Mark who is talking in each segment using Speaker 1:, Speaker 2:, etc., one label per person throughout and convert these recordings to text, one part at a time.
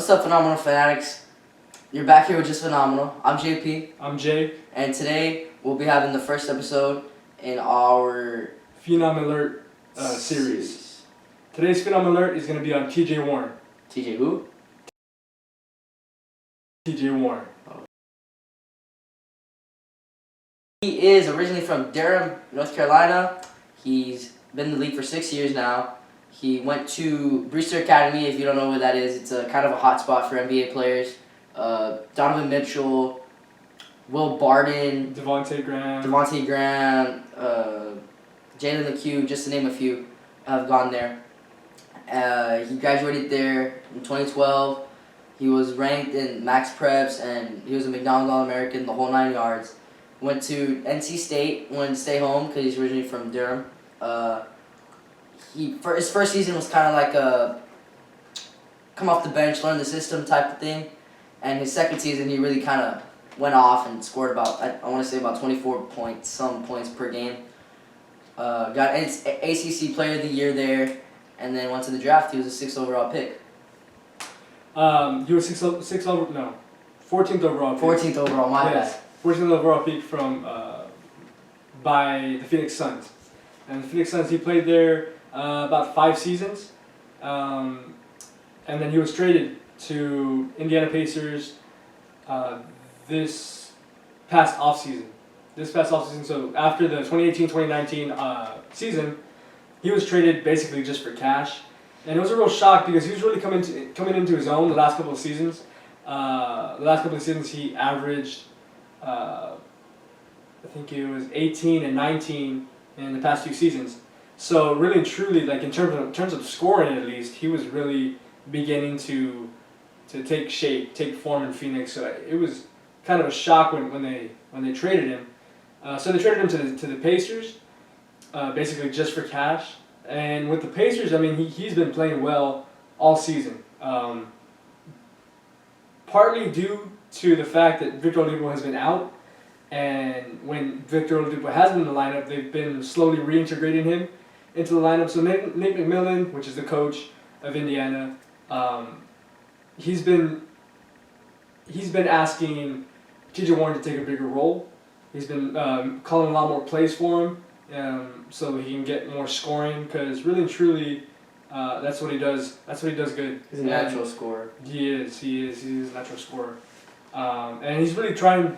Speaker 1: What's up, Phenomenal Fanatics? You're back here with Just Phenomenal. I'm JP.
Speaker 2: I'm Jay.
Speaker 1: And today we'll be having the first episode in our
Speaker 2: Phenom Alert series. Today's Phenom Alert is going to be on TJ Warren.
Speaker 1: TJ who?
Speaker 2: TJ Warren.
Speaker 1: He is originally from Durham, North Carolina. He's been in the league for 6 years now. He went to Brewster Academy. If you don't know where that is, it's a kind of a hot spot for NBA players. Donovan Mitchell, Will Barton,
Speaker 2: Devontae Graham,
Speaker 1: Jalen McHugh, just to name a few, have gone there. He graduated there in 2012. He was ranked in Max Preps, and he was a McDonald's All-American, the whole 9 yards. Went to NC State, wanted to stay home because he's originally from Durham. His first season was kind of like a come off the bench, learn the system type of thing. And his second season, he really kind of went off and scored about, I want to say about 24 points per game. Got ACC Player of the Year there, and then went to the draft. He was a 6th overall pick.
Speaker 2: He was 14th overall.
Speaker 1: 14th overall, my bad.
Speaker 2: 14th overall pick from by the Phoenix Suns. And the Phoenix Suns, he played there about 5 seasons. And then he was traded to Indiana Pacers this past offseason. So after the 2018-2019 season, he was traded basically just for cash. And it was a real shock because he was really coming into his own the last couple of seasons. He averaged, I think it was 18 and 19 in the past 2 seasons. So really and truly, like in terms of scoring at least, he was really beginning to take shape, take form in Phoenix. So it was kind of a shock when they traded him. So they traded him to the Pacers, basically just for cash. And with the Pacers, I mean, he's been playing well all season. Partly due to the fact that Victor Oladipo has been out, and when Victor Oladipo has been in the lineup, they've been slowly reintegrating him into the lineup. So Nate McMillan, which is the coach of Indiana, he's been asking TJ Warren to take a bigger role. He's been calling a lot more plays for him, so he can get more scoring. Because really and truly, that's what he does. That's what he does good.
Speaker 1: He's a natural scorer.
Speaker 2: He is. He's a natural scorer, and he's really trying.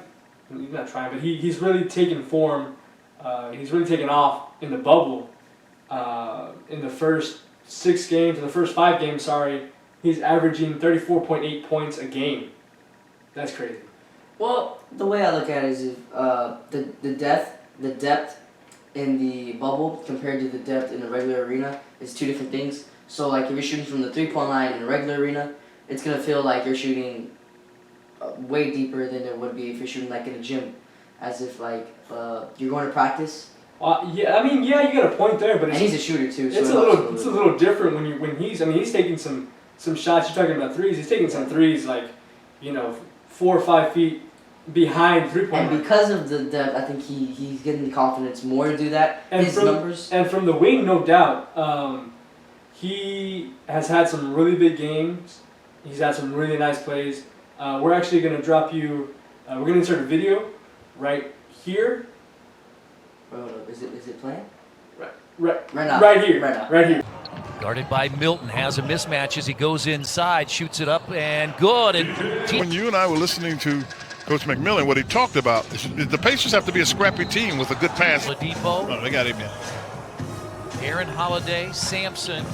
Speaker 2: He's not trying, but he's really taken form. He's really taken off in the bubble. In the first 6 games, in the first 5 games, sorry, he's averaging 34.8 points a game. That's crazy.
Speaker 1: Well, the way I look at it is if, the depth in the bubble compared to the depth in the regular arena is 2 different things. So, like, if you're shooting from the 3-point line in a regular arena, it's going to feel like you're shooting way deeper than it would be if you're shooting, like, in a gym. As if, like, you're going to practice.
Speaker 2: You got a point there, but
Speaker 1: he's a shooter, too. So
Speaker 2: it's a little different when he's taking some shots. You're talking about threes. He's taking some threes, like, 4 or 5 feet behind 3-point.
Speaker 1: And because of the depth, I think he's getting the confidence more to do that.
Speaker 2: And from the wing, no doubt, he has had some really big games. He's had some really nice plays. We're actually going to drop you. We're going to insert a video right here.
Speaker 1: Is it playing?
Speaker 2: Right
Speaker 1: now.
Speaker 2: Right here.
Speaker 3: Guarded by Milton, has a mismatch as he goes inside, shoots it up, and good. And
Speaker 4: when you and I were listening to Coach McMillan, what he talked about is the Pacers have to be a scrappy team with a good pass.
Speaker 3: Oladipo.
Speaker 4: Oh, they got him in.
Speaker 3: Aaron Holiday, Sampson,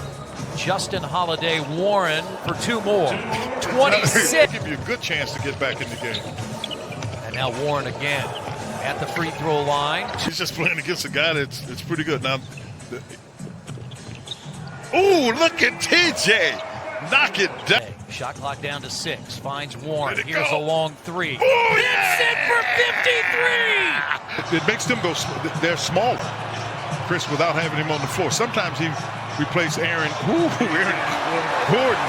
Speaker 3: Justin Holiday, Warren for 2 more. 26.
Speaker 4: Give you a good chance to get back in the game.
Speaker 3: And now Warren again at the free throw line.
Speaker 4: He's just playing against a guy that's pretty good. Now, oh, look at TJ. Knock it down.
Speaker 3: Shot clock down to 6. Finds Warren. Here's
Speaker 4: go.
Speaker 3: a long 3.
Speaker 4: Oh,
Speaker 3: It's
Speaker 4: yeah.
Speaker 3: in for 53.
Speaker 4: It makes them go. They're small, Chris, without having him on the floor. Sometimes he replaces Aaron Gordon.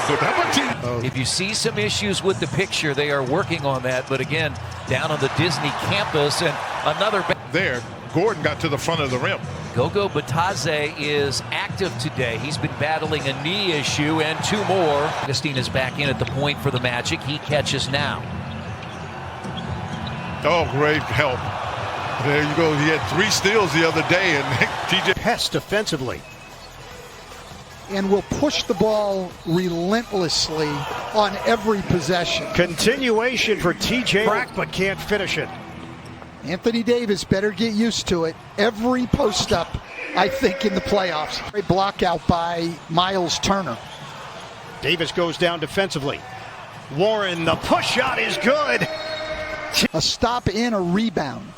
Speaker 4: But how about
Speaker 3: if you see some issues with the picture, they are working on that. But again, down on the Disney campus, and another
Speaker 4: there, Gordon got to the front of the rim.
Speaker 3: Gogo Bataze is active today. He's been battling a knee issue, and 2 more. Augustine is back in at the point for the Magic. He catches now.
Speaker 4: Oh, great help. There you go. He had 3 steals the other day, and TJ
Speaker 5: Pest defensively.
Speaker 6: And will push the ball relentlessly on every possession.
Speaker 5: Continuation for TJ. Crack, but can't finish it.
Speaker 6: Anthony Davis better get used to it. Every post-up, I think, in the playoffs. Great block out by Miles Turner.
Speaker 5: Davis goes down defensively. Warren, the push shot is good.
Speaker 6: A stop and a rebound.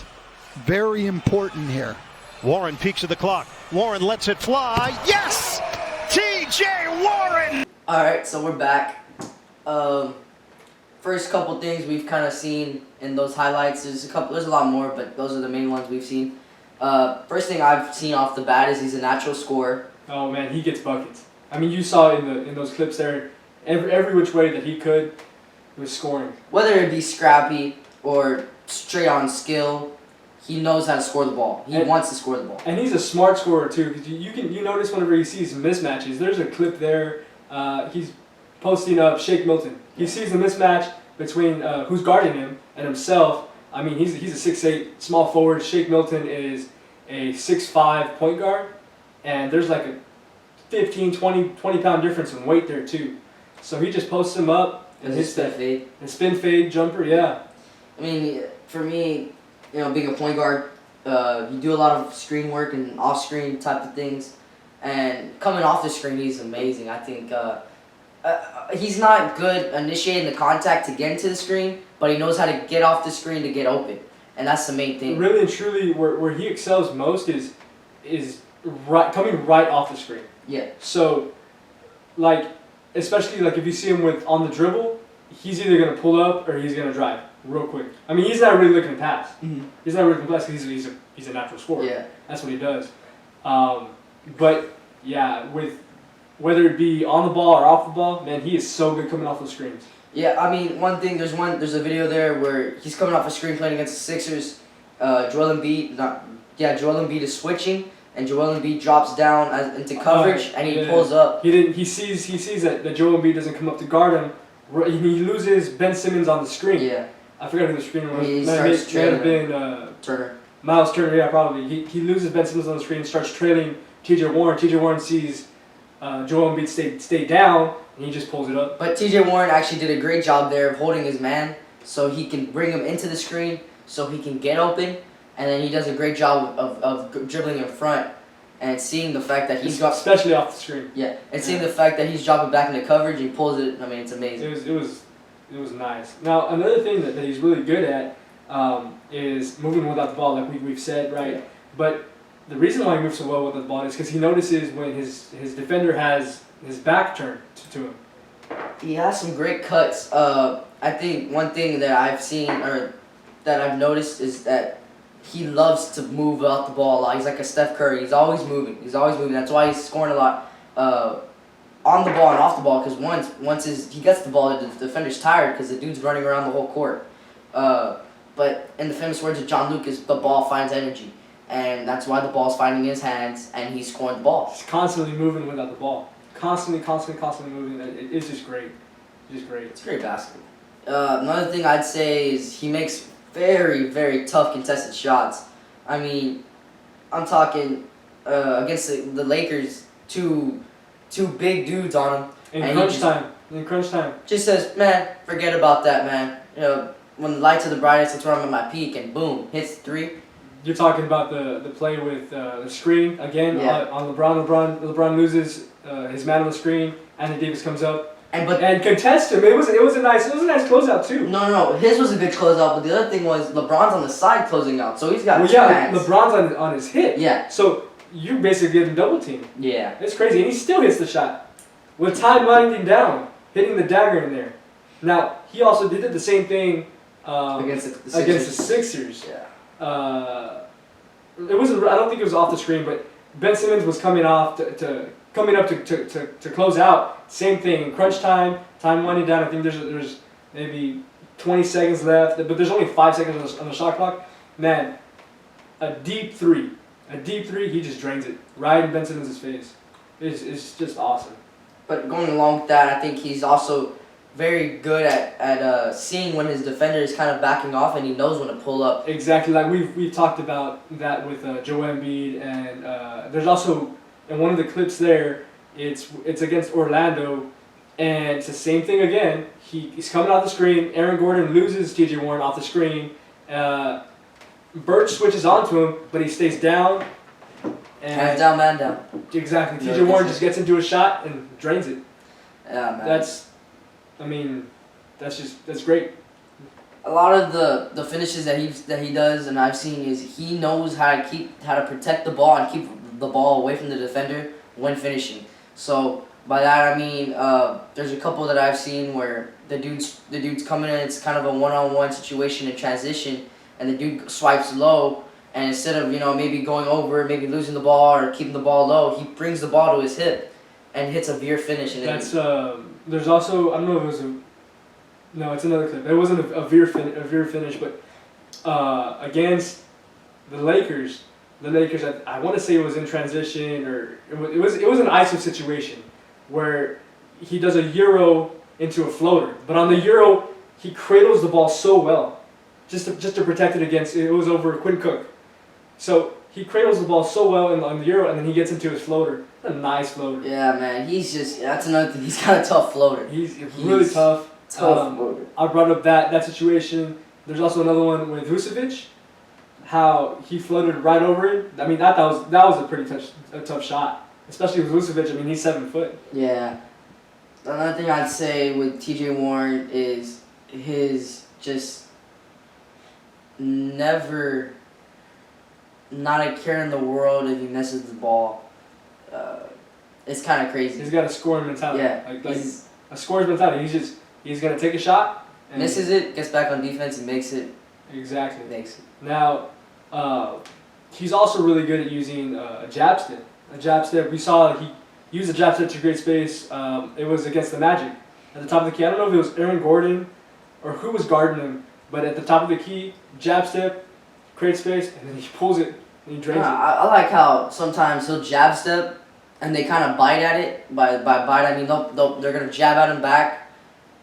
Speaker 6: Very important here.
Speaker 5: Warren peeks at the clock. Warren lets it fly. Yes! TJ Warren!
Speaker 1: All right, so we're back. First couple things we've kind of seen in those highlights. There's a lot more, but those are the main ones we've seen. First thing I've seen off the bat is he's a natural scorer.
Speaker 2: Oh man, he gets buckets. I mean, you saw in those clips there, every which way that he could, he was scoring.
Speaker 1: Whether it be scrappy or straight on skill, he knows how to score the ball. He wants to score the ball.
Speaker 2: And he's a smart scorer too. Cause you notice whenever he sees mismatches. There's a clip there. He's posting up Shake Milton. He sees the mismatch between who's guarding him and himself. I mean, he's a 6'8" small forward. Shake Milton is a 6'5" point guard, and there's like a 15, 20 pound difference in weight there too. So he just posts him up and hits that
Speaker 1: fade.
Speaker 2: And spin fade jumper, yeah.
Speaker 1: I mean, for me, being a point guard, you do a lot of screen work and off-screen type of things. And coming off the screen, he's amazing. I think he's not good initiating the contact to get into the screen, but he knows how to get off the screen to get open. And that's the main thing.
Speaker 2: Really and truly, where he excels most is coming right off the screen.
Speaker 1: Yeah.
Speaker 2: So, especially if you see him on the dribble, he's either going to pull up or he's going to drive real quick. I mean, he's not really looking to pass.
Speaker 1: Mm-hmm.
Speaker 2: He's not really looking to pass because he's a natural scorer.
Speaker 1: Yeah. That's
Speaker 2: what he does. But, yeah, whether it be on the ball or off the ball, man, he is so good coming off those screens.
Speaker 1: Yeah, I mean, there's a video there where he's coming off a screen playing against the Sixers. Joel Embiid is switching, and Joel Embiid drops down into coverage, and he pulls up.
Speaker 2: He sees that Joel Embiid doesn't come up to guard him. He loses Ben Simmons on the screen.
Speaker 1: Yeah.
Speaker 2: I forgot who the screener was.
Speaker 1: He
Speaker 2: It
Speaker 1: starts
Speaker 2: may have
Speaker 1: trailing.
Speaker 2: been
Speaker 1: Turner.
Speaker 2: Miles Turner, yeah, probably. He loses Ben Simmons on the screen, starts trailing TJ Warren. TJ Warren sees Joel Embiid stay down, and he just pulls it up.
Speaker 1: But TJ Warren actually did a great job there of holding his man so he can bring him into the screen so he can get open. And then he does a great job of dribbling in front and seeing the fact that he's got...
Speaker 2: Especially off the screen.
Speaker 1: Yeah, and seeing the fact that he's dropping back into coverage, he pulls it. I mean, it's amazing.
Speaker 2: It was nice. Now, another thing that he's really good at is moving without the ball, like we've said, right?
Speaker 1: Yeah.
Speaker 2: But the reason why he moves so well without the ball is because he notices when his defender has his back turned to him.
Speaker 1: He has some great cuts. I think one thing that I've seen or that I've noticed is that he loves to move out the ball a lot. He's like a Steph Curry. He's always moving. That's why he's scoring a lot on the ball and off the ball. Because once he gets the ball, the defender's tired because the dude's running around the whole court. But in the famous words of John Lucas, the ball finds energy. And that's why the ball's finding his hands and he's scoring the ball.
Speaker 2: He's constantly moving without the ball. Constantly moving. It's just great.
Speaker 1: It's great basketball. Another thing I'd say is he makes very, very tough contested shots. I mean, I'm talking against the Lakers, two big dudes on him.
Speaker 2: In crunch time.
Speaker 1: Just says, man, forget about that, man. When the lights are the brightest, that's when I'm at my peak, and boom, hits 3.
Speaker 2: You're talking about the play with the screen again on LeBron. LeBron loses his man on the screen. Anthony Davis comes up and contests him. It was a nice closeout too.
Speaker 1: No. His was a good closeout, but the other thing was LeBron's on the side closing out, so he's got two hands.
Speaker 2: LeBron's on his hip.
Speaker 1: Yeah.
Speaker 2: So you're basically getting double teamed.
Speaker 1: Yeah.
Speaker 2: It's crazy, and he still hits the shot with time winding down, hitting the dagger in there. Now he also did the same thing
Speaker 1: against the
Speaker 2: Sixers.
Speaker 1: Yeah.
Speaker 2: It wasn't. I don't think it was off the screen, but Ben Simmons was coming up to close out. Same thing. Crunch time winding down. I think there's maybe 20 seconds left, but there's only 5 seconds on the shot clock. Man, a deep 3 A deep three, he just drains it right in Ben Simmons' face. It's just awesome.
Speaker 1: But going along with that, I think he's also very good at seeing when his defender is kind of backing off, and he knows when to pull up.
Speaker 2: Exactly, like we've talked about that with Joe Embiid, and there's also in one of the clips there, it's against Orlando, and it's the same thing again. He's coming off the screen. Aaron Gordon loses T.J. Warren off the screen. Birch switches onto him, but he stays down.
Speaker 1: Hands down, man down.
Speaker 2: Exactly. T.J. Warren just gets into a shot and drains it.
Speaker 1: Yeah, man.
Speaker 2: That's great.
Speaker 1: A lot of the finishes that he does and I've seen is he knows how to protect the ball and keep the ball away from the defender when finishing. So by that I mean there's a couple that I've seen where the dude's coming in, it's kind of a one-on-one situation in transition, and the dude swipes low, and instead of maybe going over, maybe losing the ball or keeping the ball low, he brings the ball to his hip and hits a veer finish. And
Speaker 2: that's there's also, I don't know if it was no, it's another clip. It wasn't a veer finish, but against the Lakers, I want to say it was in transition, or it was an ISO situation where he does a euro into a floater, but on the euro he cradles the ball so well, just to protect it against, it was over Quinn Cook, so he cradles the ball so well on the euro, and then he gets into his floater, a nice floater.
Speaker 1: Yeah, man, that's another thing. He's got a tough floater.
Speaker 2: He's really tough.
Speaker 1: Floater.
Speaker 2: I brought up that situation. There's also another one with Vucevic, how he floated right over it. I mean, that was a pretty tough shot, especially with Vucevic. I mean, he's 7 foot.
Speaker 1: Yeah. Another thing I'd say with T.J. Warren is his just never, not a care in the world if he misses the ball. It's kind of crazy.
Speaker 2: He's got a scoring mentality.
Speaker 1: Yeah.
Speaker 2: Like a scorer's mentality. He's gonna take a shot. And
Speaker 1: misses it, gets back on defense, and makes it.
Speaker 2: Exactly.
Speaker 1: Makes it.
Speaker 2: Now, he's also really good at using a jab step. A jab step. We saw he used a jab step to create space. It was against the Magic. At the top of the key, I don't know if it was Aaron Gordon or who was guarding him, but at the top of the key, jab step, create space, and then he pulls it and he drains it.
Speaker 1: I like how sometimes he'll jab step, and they kind of bite at it. By bite, I mean they're gonna jab at him back.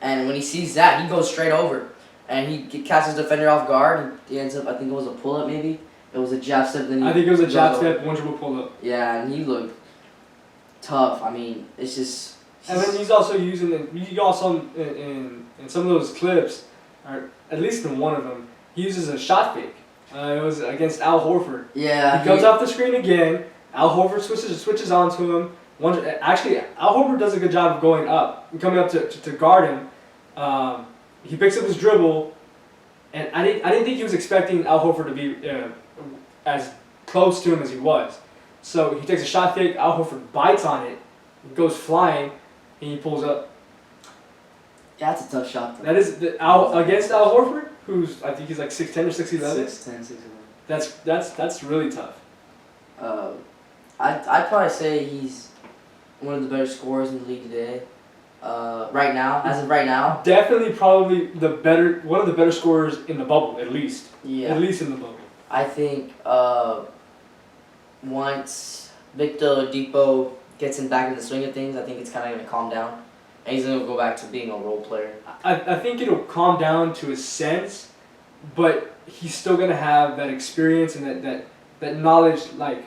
Speaker 1: And when he sees that, he goes straight over. And he catches the defender off guard, and he ends up, I think it was a pull-up maybe. It was a jab step.
Speaker 2: I think it was a jab step, one dribble pull-up.
Speaker 1: Yeah, and he looked tough. I mean, it's just...
Speaker 2: And then he's also using, you also in some of those clips, or at least in one of them, he uses a shot fake. It was against Al Horford.
Speaker 1: Yeah.
Speaker 2: He comes off the screen again. Al Horford switches onto him. Actually, Al Horford does a good job of going up, coming up to guard him. He picks up his dribble, and I didn't think he was expecting Al Horford to be as close to him as he was. So he takes a shot fake. Al Horford bites on it, goes flying, and he pulls up.
Speaker 1: Yeah, that's a tough shot. Though.
Speaker 2: That is against Al Horford, who's I think he's like 6'10" or 6'11".
Speaker 1: 6'10", 6'11".
Speaker 2: That's really tough.
Speaker 1: I'd probably say he's one of the better scorers in the league today. Right now, as of right now.
Speaker 2: Definitely, probably one of the better scorers in the bubble, at least.
Speaker 1: Yeah.
Speaker 2: At least in the bubble.
Speaker 1: I think once Victor Oladipo gets him back in the swing of things, I think it's kind of going to calm down, and he's going to go back to being a role player.
Speaker 2: I think it'll calm down to a sense, but he's still going to have that experience and that knowledge. Like,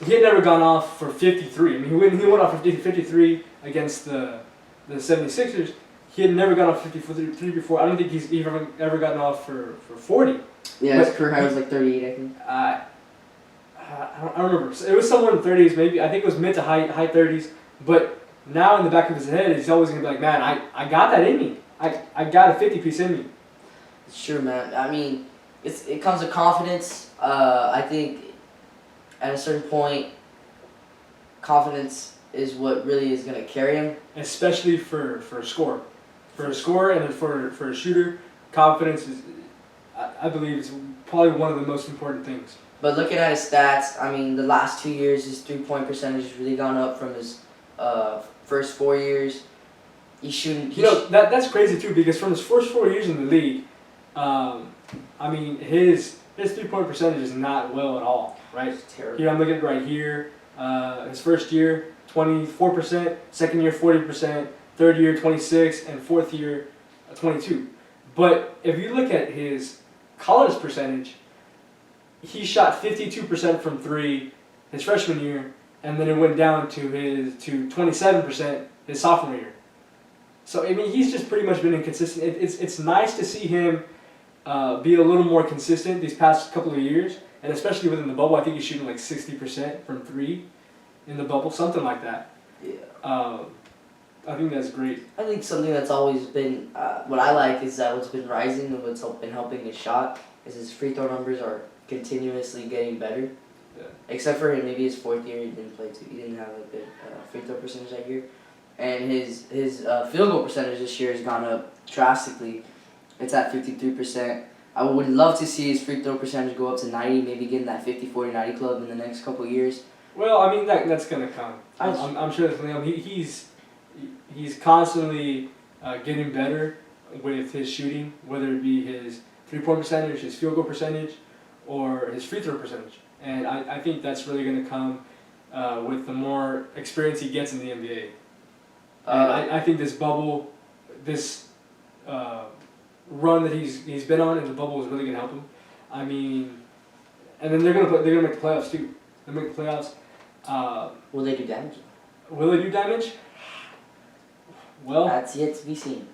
Speaker 2: he had never gone off for 53. I mean, he went off for 53 against the 76ers. He had never gone off 53 before. I don't think he's ever gotten off for 40.
Speaker 1: Yeah, his career high was like 38, I think.
Speaker 2: I don't remember. It was somewhere in the 30s, maybe. I think it was mid to high 30s. But now in the back of his head, he's always going to be like, man, I got that in me. I got a 50-piece in me.
Speaker 1: It's true, man. I mean, it comes with confidence. I think at a certain point, confidence is what really is going to carry him.
Speaker 2: Especially for a scorer. For a scorer and for a shooter, confidence is, I believe, is probably one of the most important things.
Speaker 1: But looking at his stats, I mean, the last 2 years, his three-point percentage has really gone up from his first 4 years. That's
Speaker 2: crazy too, because from his first 4 years in the league, I mean, his his 3-point percentage is not well at all, right?
Speaker 1: It's terrible.
Speaker 2: Here I'm looking at right here. His first year, 24%. Second year, 40%. Third year, 26%, and fourth year, 22%. But if you look at his college percentage, he shot 52% from three his freshman year, and then it went down to 27% his sophomore year. So I mean, he's just pretty much been inconsistent. It's nice to see him be a little more consistent these past couple of years, and especially within the bubble. I think he's shooting like 60% from three in the bubble, something like that.
Speaker 1: Yeah.
Speaker 2: I think that's great.
Speaker 1: I think something that's always been what I like is that what's been rising and what's been helping his shot is his free throw numbers are continuously getting better.
Speaker 2: Yeah.
Speaker 1: Except for maybe his fourth year, he didn't play too. He didn't have a good free throw percentage that year, and his field goal percentage this year has gone up drastically. It's at 53%. I would love to see his free throw percentage go up to 90, maybe get in that 50, 40, 90 club in the next couple of years.
Speaker 2: Well, I mean that's gonna come. I'm sure that's gonna come. He's constantly getting better with his shooting, whether it be his 3-point percentage, his field goal percentage, or his free throw percentage. And I think that's really going to come with the more experience he gets in the NBA. And I think this bubble, this run that he's been on in the bubble is really going to help him. I mean, and then they're gonna make the playoffs too. They'll make the playoffs.
Speaker 1: Will they do damage?
Speaker 2: Will they do damage? Well,
Speaker 1: That's yet to be seen.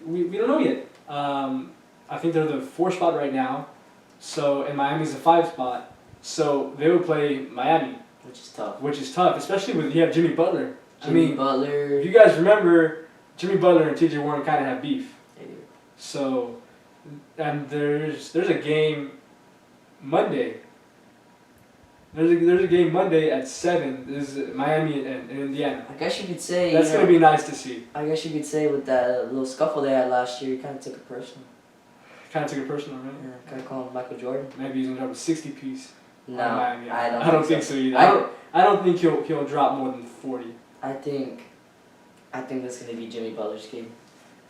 Speaker 2: we don't know yet. I think they're the 4 spot right now. So and Miami's the 5 spot. So they would play Miami,
Speaker 1: Which is tough.
Speaker 2: especially with you have Jimmy Butler.
Speaker 1: Jimmy Butler.
Speaker 2: If you guys remember, Jimmy Butler and T.J. Warren kind of have beef.
Speaker 1: They do.
Speaker 2: So, and there's a game Monday. There's a game Monday at 7. This is Miami and Indiana.
Speaker 1: I guess you could say
Speaker 2: That's gonna be nice to see.
Speaker 1: I guess you could say with that little scuffle they had last year, you kind of took it personal.
Speaker 2: Kind of took it personal, right?
Speaker 1: Yeah, kind of call him Michael Jordan.
Speaker 2: Maybe he's gonna drop a 60 piece.
Speaker 1: No,
Speaker 2: on Miami.
Speaker 1: I don't
Speaker 2: think so either. I don't think he'll drop more than 40.
Speaker 1: I think that's gonna be Jimmy Butler's game.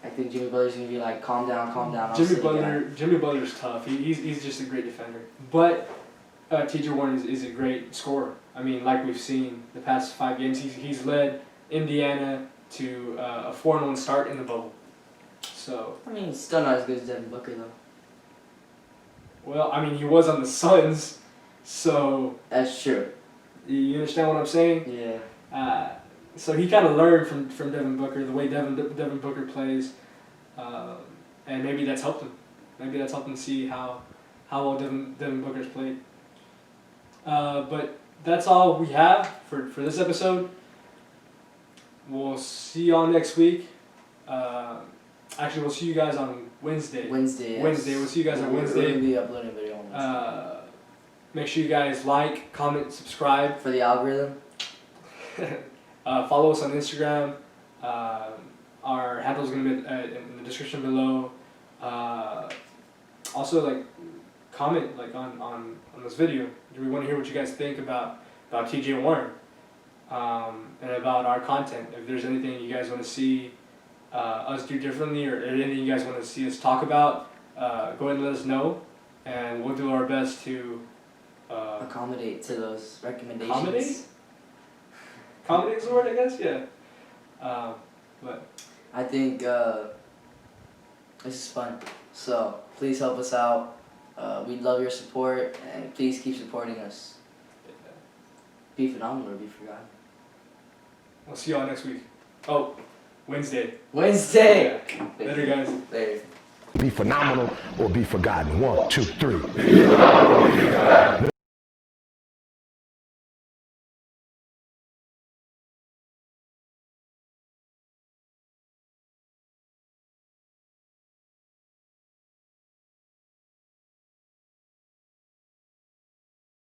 Speaker 1: I think Jimmy Butler's gonna be like, calm down. I'll sit again."
Speaker 2: Jimmy Butler's tough. He's just a great defender. But T.J. Warren is a great scorer. I mean, like we've seen the past 5 games, he's led Indiana to a 4-1 start in the bubble. So.
Speaker 1: I mean, he's still not as good as Devin Booker though.
Speaker 2: Well, I mean, he was on the Suns, so.
Speaker 1: That's true.
Speaker 2: You understand what I'm saying?
Speaker 1: Yeah.
Speaker 2: So he kind of learned from Devin Booker, the way Devin Booker plays, and maybe that's helped him. Maybe that's helped him see how well Devin Booker's played. But that's all we have for this episode. We'll see y'all next week. Actually, we'll see you guys on Wednesday.
Speaker 1: Yes.
Speaker 2: Wednesday. We'll see you guys on
Speaker 1: We're
Speaker 2: Wednesday.
Speaker 1: gonna be uploading a video on Wednesday.
Speaker 2: Make sure you guys like, comment, subscribe.
Speaker 1: For the algorithm.
Speaker 2: Follow us on Instagram. Our handle is going to be in the description below. Also, like, comment on this video. Do we want to hear what you guys think about T.J. Warren and about our content? If there's anything you guys want to see us do differently, or anything you guys want to see us talk about, go ahead and let us know, and we'll do our best to
Speaker 1: accommodate to those recommendations.
Speaker 2: Accommodate is the word, I guess. Yeah. But
Speaker 1: I think this is fun. So please help us out. We'd love your support, and please keep supporting us. Be phenomenal or be forgotten.
Speaker 2: We'll see y'all next week. Oh, Wednesday.
Speaker 1: Wednesday.
Speaker 2: Yeah. Later, guys.
Speaker 1: Later.
Speaker 7: Be phenomenal or be forgotten. 1, 2, 3.